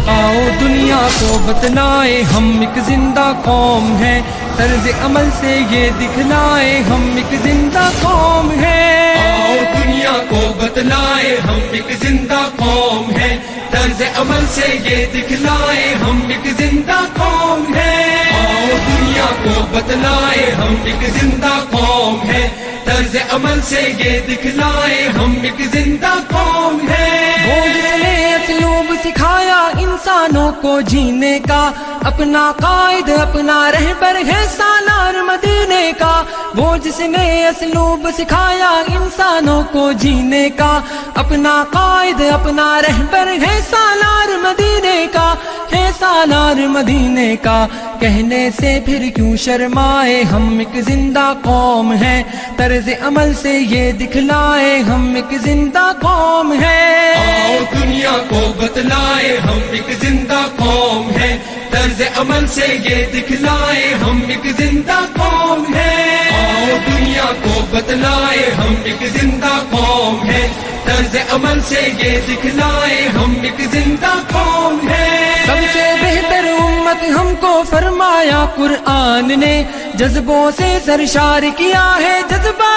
آؤ دنیا کو بتلائے ہم ایک زندہ قوم ہیں، طرز عمل سے یہ دکھلائے ہم ایک زندہ قوم ہیں۔ آؤ دنیا کو بتلائے ہم ایک زندہ قوم ہیں، طرز عمل سے یہ دکھلائے ہم ایک زندہ قوم ہیں۔ آؤ دنیا کو بتلائے ہم ایک زندہ قوم ہیں، طرز عمل سے یہ دکھلائے ہم ایک زندہ قوم ہیں۔ وہ جس نے اسلوب سکھایا انسانوں کو جینے کا، اپنا قائد اپنا رہبر ہے سالار مدینے کا۔ وہ جس نے اسلوب سکھایا انسانوں کو جینے کا، اپنا قائد اپنا رہبر ہے سالار مدینے کا، ہے سالار مدینے کا۔ کہنے سے پھر کیوں شرمائے ہم ایک زندہ قوم ہیں، طرز عمل سے یہ دکھلائے ہم ایک زندہ قوم ہیں۔ آؤ دنیا کو بتلائے ہم ایک زندہ قوم ہیں، طرز عمل سے یہ دکھلائے ہم ایک زندہ قوم ہیں۔ آؤ دنیا کو بتلائے ہم ایک زندہ قوم ہیں، طرز عمل سے یہ دکھلائے ہم ایک زندہ قوم ہیں۔ سب سے بہتر امت ہم کو فرمایا قرآن نے، جذبوں سے سرشار کیا ہے جذبہ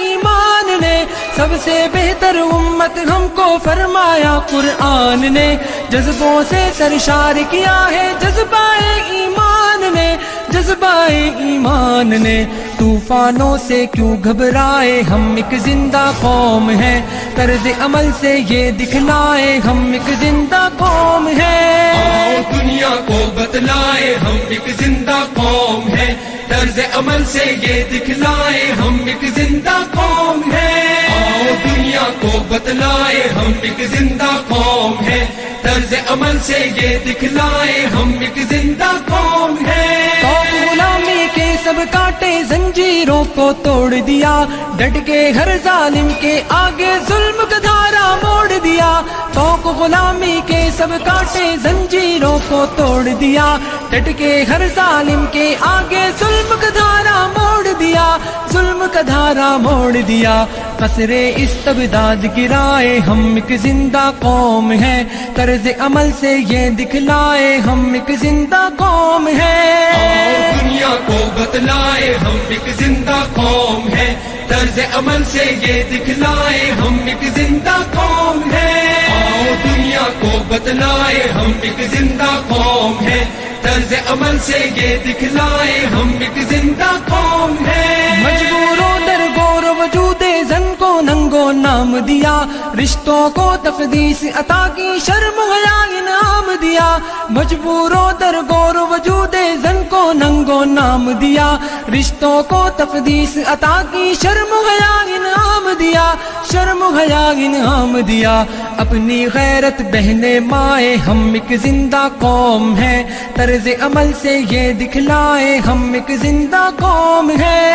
ایمان نے۔ سب سے بہتر امت ہم کو فرمایا قرآن نے، جذبوں سے سرشار کیا ہے جذبہ ایمان نے، جذبہ ایمان نے۔ طوفانوں سے کیوں گھبرائے ہم ایک زندہ قوم ہیں، طرز عمل سے یہ دکھلائے ہم ایک زندہ قوم ہیں۔ آؤ دنیا کو بتلائے ہم ایک زندہ قوم ہیں، طرز عمل سے یہ دکھلائے ہم ایک زندہ قوم ہیں۔ آؤ دنیا کو بتلائے ہم ایک زندہ قوم ہیں، طرز عمل سے یہ دکھلائے ہم ایک زندہ قوم ہیں۔ غلامی کے سب کاٹے زنجیروں کو توڑ دیا، ڈٹ کے ہر ظالم کے آگے ظلم کا دھارا موڑ دیا۔ توق غلامی کے سب کاٹے زنجیروں کو توڑ دیا، ڈٹ کے ہر ظالم کے آگے ظلم کا دھارا موڑ دیا، ظلم کا دھارا موڑ دیا۔ قصر استبداد گرائے ہم ایک زندہ قوم ہیں، طرز عمل سے یہ دکھلائے ہم ایک زندہ قوم ہیں۔ آؤ دنیا کو بتلائے ہم ایک زندہ قوم ہیں، طرز عمل سے یہ دکھلائے ہم ایک زندہ قوم ہیں۔ آؤ دنیا کو بتلائے ہم ایک زندہ قوم ہیں، طرز عمل سے یہ دکھلائے ہم ایک زندہ قوم ہیں۔ مجبوروں در غور وجود زن کو ننگو نام دیا، رشتوں کو تقدیس عطا کی شرم حیا انعام دیا۔ مجبوروں در غور وجود زن کو ننگو نام دیا، رشتوں کو تقدیس عطا کی شرم حیا انعام دیا، شرم حیا انعام دیا۔ اپنی غیرت بہنے مائے ہم ایک زندہ قوم ہیں، طرز عمل سے یہ دکھلائے ہم ایک زندہ قوم ہیں۔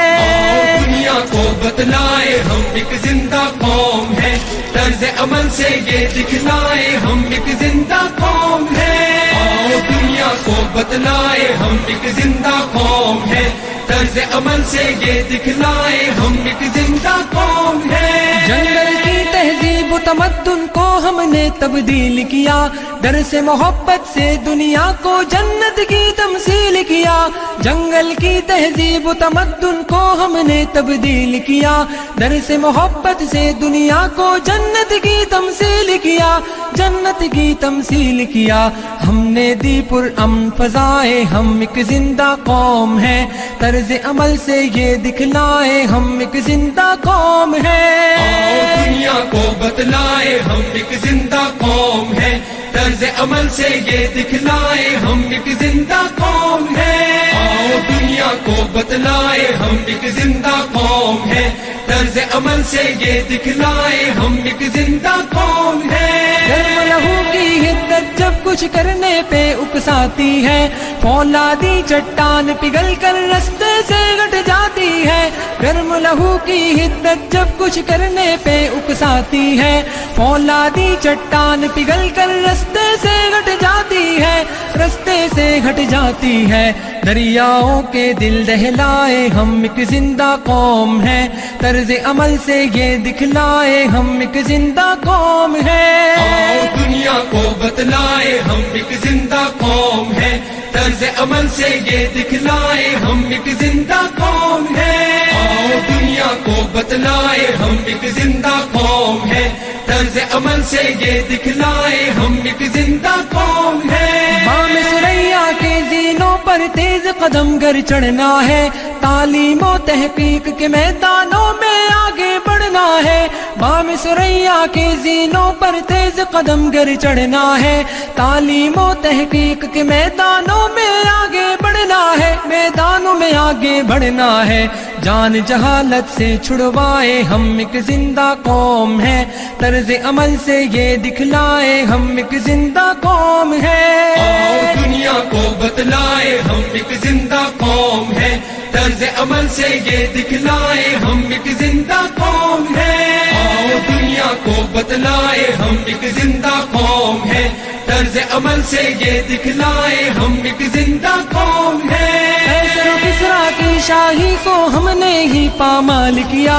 آؤ دنیا کو بتلائے ہم ایک زندہ قوم ہیں، طرز عمل سے یہ دکھلائے ہم ایک زندہ قوم ہیں۔ آؤ دنیا کو بتلائے ہم ایک زندہ قوم ہیں، طرز عمل سے یہ دکھلائے ہم ایک زندہ قوم ہیں۔ جنگل کی تہذیب و تمدن کو ہم نے تبدیل کیا، در سے محبت سے دنیا کو جنت کی تمثیل کیا۔ جنگل کی تہذیب و تمدن کو ہم نے تبدیل کیا، در سے محبت سے دنیا کو جنت کی تمثیل کیا، جنت کی تمثیل کیا۔ ہم نے دی پر امن فضائے ہم ایک زندہ قوم ہیں، طرز عمل سے یہ دکھلائے ہم ایک زندہ قوم ہیں۔ آؤ دنیا کو بتلائے ہم ایک زندہ قوم ہیں، طرز عمل سے یہ دکھلائے ہم ایک زندہ قوم ہیں۔ آؤ دنیا کو بتلائے ہم ایک زندہ قوم ہیں، طرز عمل سے یہ دکھلائے ہم ایک زندہ قوم ہیں۔ گرم لہو کی حدت جب کچھ کرنے پہ اکساتی ہے، فولادی چٹان پگھل کر رستے سے گٹ جاتی ہے۔ گرم لہو کی حدت جب کچھ کرنے پہ اکساتی ہے، فولادی چٹان پگھل کر رستے سے گٹ جاتی ہے، رستے سے ہٹ جاتی ہے۔ دریاؤں کے دل دہلائے ہم ایک زندہ قوم ہیں، طرز عمل سے یہ دکھلائے ہم ایک زندہ قوم ہیں۔ آؤ دنیا کو بتلائے ہم ایک زندہ قوم ہے، طرز عمل سے یہ دکھلائے ہم ایک زندہ قوم ہے، آؤ دنیا کو بتلائے ہم ایک زندہ قوم ہے، طرز عمل سے یہ دکھلائے ہم ایک زندہ قوم ہے۔ بام ثریا کے زینوں پر تیز قدم گر چڑھنا ہے، تعلیم و تحقیق کے میدانوں میں آگے بڑھنا ہے، بام ثریا کے زینوں پر تیز قدم گر چڑھنا ہے، تعلیم و تحقیق کے میدانوں میں آگے بڑھنا ہے، میدانوں میں آگے بڑھنا ہے، جان جہالت سے چھڑوائے ہم ایک زندہ قوم ہے، طرز عمل سے یہ دکھلائے ہم ایک زندہ قوم ہے، آؤ دنیا کو بتلائے ہم ایک زندہ قوم ہے، طرز عمل سے یہ دکھلائے ہم ایک زندہ قوم ہے، آؤ دنیا کو بتلائے ہم ایک زندہ قوم ہے، طرز عمل سے یہ دکھلائے ہم ایک زندہ قوم ہے۔ قیصر و کسریٰ کی شاہی کو ہم نے ہی پامال کیا،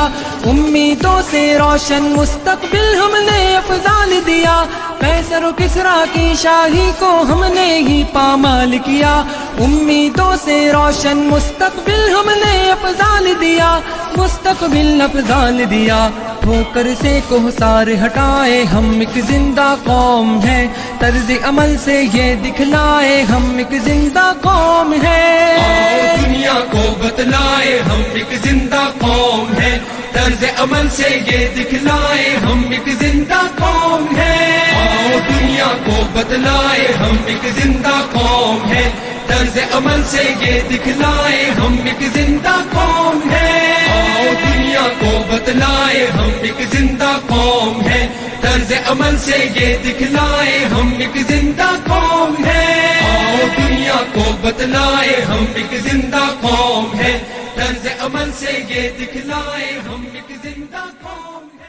امیدوں سے روشن مستقبل ہم نے افضال دیا، قیصر و کسریٰ کی شاہی کو ہم نے ہی پامال کیا، امیدوں سے روشن مستقبل ہم نے افضال دیا، مستقبل افضال دیا، ٹھوکر سے کوہسار ہٹائے ہم ایک زندہ قوم ہے، طرز عمل سے یہ دکھلائے ہم ایک زندہ قوم ہے، آؤ دنیا کو بتلائے ہم ایک زندہ قوم ہے، طرز عمل سے یہ دکھلائے ہم ایک زندہ قوم ہے، آؤ دنیا کو بتلائے ہم ایک زندہ قوم ہے، طرز عمل سے یہ دکھلائے ہم ایک زندہ قوم ہے، آؤ دنیا کو بتلائے ہم ایک زندہ قوم ہے، طرز عمل سے یہ دکھلائے ہم ایک زندہ قوم ہے، آؤ دنیا کو بتلائے ہم ایک زندہ قوم ہے، طرز عمل سے یہ دکھلائے ہم ایک زندہ قوم ہے۔